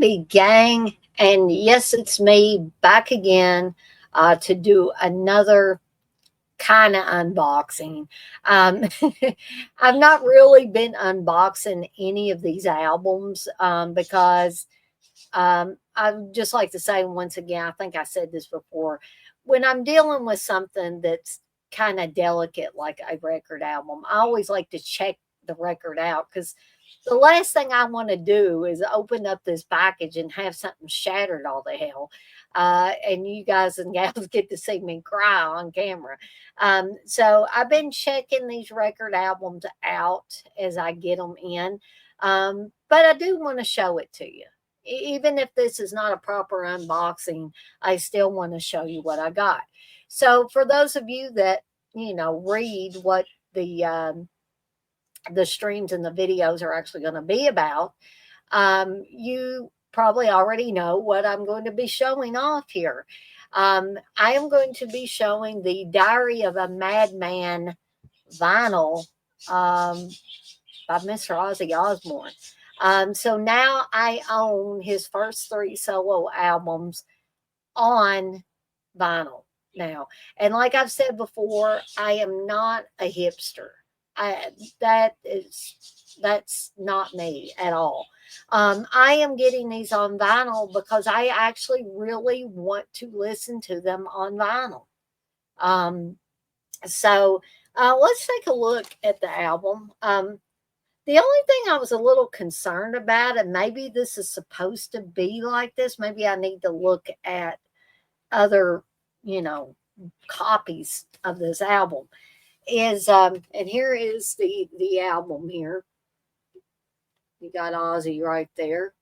Howdy, gang. And yes, it's me back again to do another kind of unboxing. Um, I've not really been unboxing any of these albums because I would just like to say once again, I think I said this before, when I'm dealing with something that's kind of delicate like a record album, I always like to check the record out because the last thing I want to do is open up this package and have something shattered all the hell. And you guys and gals get to see me cry on camera. So I've been checking these record albums out as I get them in. But I do want to show it to you. Even if this is not a proper unboxing, I still want to show you what I got. So for those of you that, read what the streams and the videos are actually going to be about, you probably already know what I'm going to be showing off here. I am going to be showing the Diary of a Madman vinyl um, by Mr. Ozzy Osbourne. So now I own his first three solo albums on vinyl now. And like I've said before, I am not a hipster. I that's not me at all. I am getting these on vinyl because I actually really want to listen to them on vinyl. Um, So let's take a look at the album. The only thing I was a little concerned about, and maybe this is supposed to be like this, maybe I need to look at other, you know, copies of this album, is and here is the album here. You got Ozzy right there,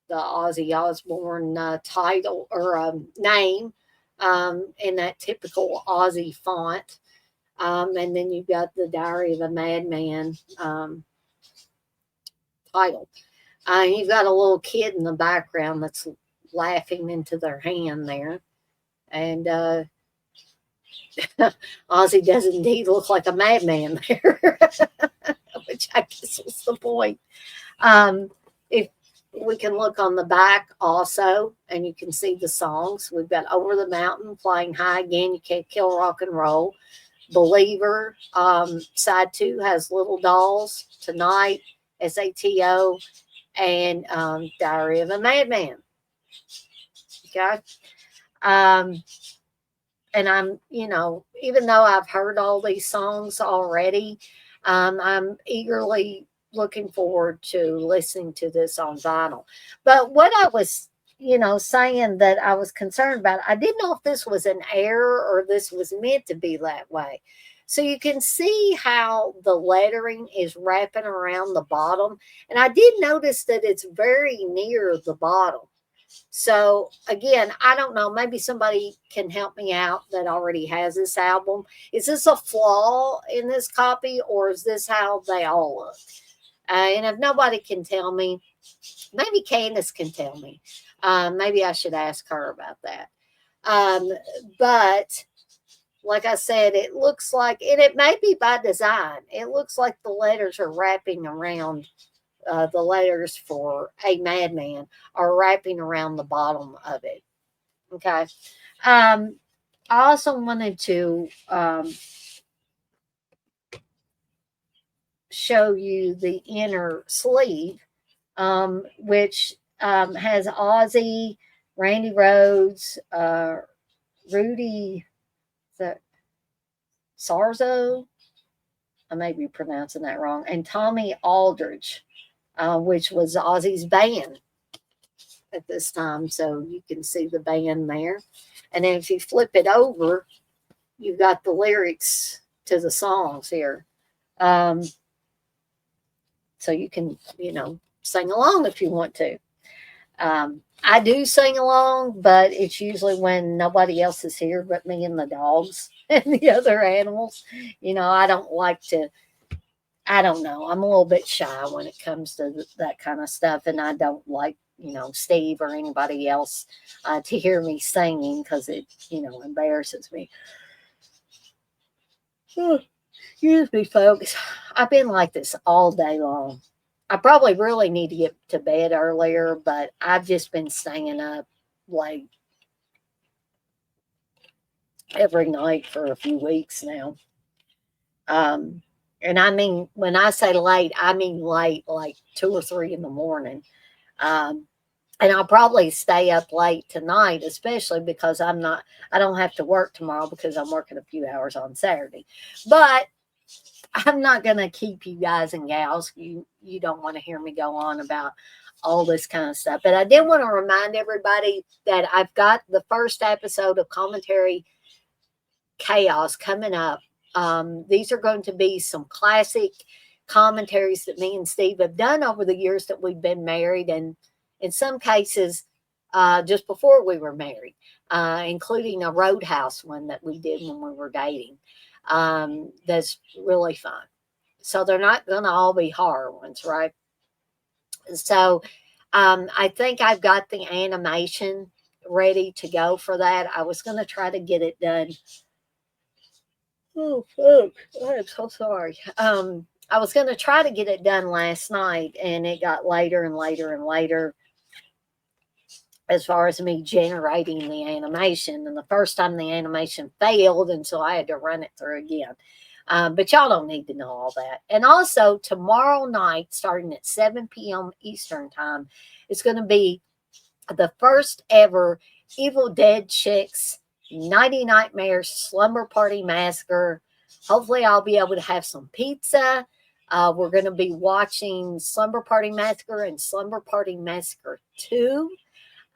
the Ozzy Osbourne title or name, in that typical Ozzy font. And then you've got the Diary of a Madman title. You've got a little kid in the background that's laughing into their hand there. And Ozzy does indeed look like a madman there, which I guess was the point. If we can look on the back also, and you can see the songs. We've got Over the Mountain, Flying High Again, You Can't Kill Rock and Roll, Believer. Side 2 has Little Dolls, Tonight, SATO, and Diary of a Madman. Okay. Um, and I'm, you know, even though I've heard all these songs already, I'm eagerly looking forward to listening to this on vinyl. But what I was, you know, saying that I was concerned about, I didn't know if this was an error or this was meant to be that way. So you can see how the lettering is wrapping around the bottom. And I did notice that it's very near the bottom. So again, I don't know. Maybe somebody can help me out that already has this album. Is this a flaw in this copy, or is this how they all look? And if nobody can tell me, maybe Candace can tell me. Maybe I should ask her about that. But like I said, it looks like, and it may be by design. It looks like the letters are wrapping around the letters for A Madman are wrapping around the bottom of it. Okay. I also wanted to show you the inner sleeve, which has Ozzy, Randy Rhoads, Rudy the Sarzo. I may be pronouncing that wrong, and Tommy Aldridge, which was Ozzy's band at this time. So you can see the band there. And then if you flip it over, you've got the lyrics to the songs here. So you can, you know, sing along if you want to. I do sing along, but it's usually when nobody else is here but me and the dogs and the other animals. You know, I don't like to, I don't know. I'm a little bit shy when it comes to that kind of stuff. And I don't like, you know, Steve or anybody else to hear me singing because it, you know, embarrasses me. Excuse me, folks. I've been like this all day long. I probably really need to get to bed earlier, but I've just been staying up like every night for a few weeks now. Um, and I mean, when I say late, I mean late, like 2 or 3 in the morning. Um, and I'll probably stay up late tonight, especially because I don't have to work tomorrow because I'm working a few hours on Saturday. But I'm not going to keep you guys and gals. You don't want to hear me go on about all this kind of stuff. But I did want to remind everybody that I've got the first episode of Commentary Chaos coming up. These are going to be some classic commentaries that me and Steve have done over the years that we've been married, and in some cases, just before we were married, including a Roadhouse one that we did when we were dating. That's really fun. So they're not going to all be horror ones, right? So I think I've got the animation ready to go for that. I was going to try to get it done. Oh, fuck. I'm so sorry. I was going to try to get it done last night, and it got later and later and later as far as me generating the animation. And the first time the animation failed, and so I had to run it through again. But y'all don't need to know all that. And also, tomorrow night, starting at 7 p.m. Eastern Time, it's going to be the first ever Evil Dead Chicks 90 Nightmares Slumber Party Massacre hopefully I'll be able to have some pizza. We're going to be watching Slumber Party Massacre and Slumber Party Massacre 2.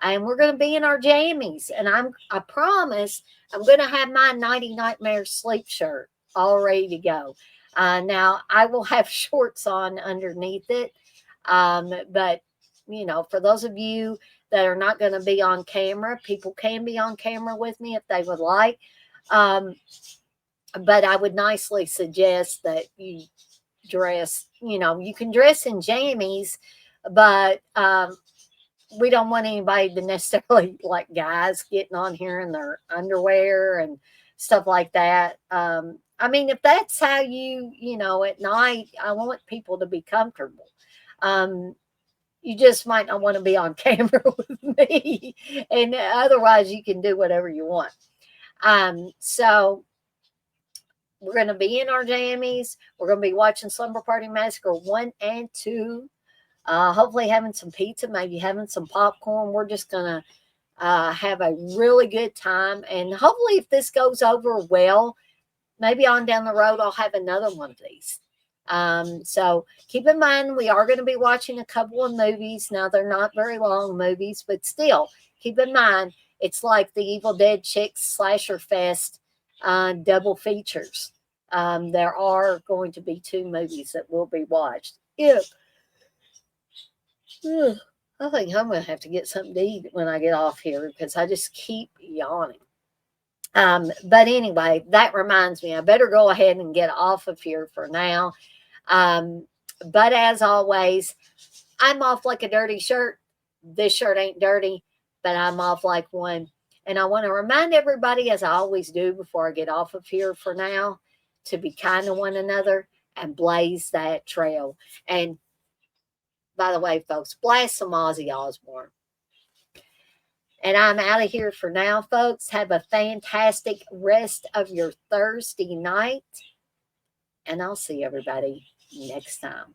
And we're going to be in our jammies. And I promise I'm going to have my Nighty Nightmare sleep shirt all ready to go. Now, I will have shorts on underneath it. But, for those of you that are not going to be on camera, people can be on camera with me if they would like. But I would nicely suggest that you dress, you can dress in jammies, but we don't want anybody to necessarily, like guys getting on here in their underwear and stuff like that. I mean, if that's how at night, I want people to be comfortable. You just might not want to be on camera with me, and otherwise you can do whatever you want. So we're going to be in our jammies. We're going to be watching Slumber Party Massacre 1 and 2. Hopefully having some pizza, maybe having some popcorn. We're just going to have a really good time. And hopefully if this goes over well, maybe on down the road, I'll have another one of these. So keep in mind, we are going to be watching a couple of movies. Now, they're not very long movies, but still, keep in mind, it's like the Evil Dead Chicks Slasher Fest double features. There are going to be 2 movies that will be watched. Yeah. I think I'm going to have to get something to eat when I get off here because I just keep yawning. But anyway, that reminds me, I better go ahead and get off of here for now. But as always, I'm off like a dirty shirt. This shirt ain't dirty, but I'm off like one. And I want to remind everybody, as I always do before I get off of here for now, to be kind to one another and blaze that trail. And by the way, folks, blast some Ozzy Osbourne. And I'm out of here for now, folks. Have a fantastic rest of your Thursday night. And I'll see everybody next time.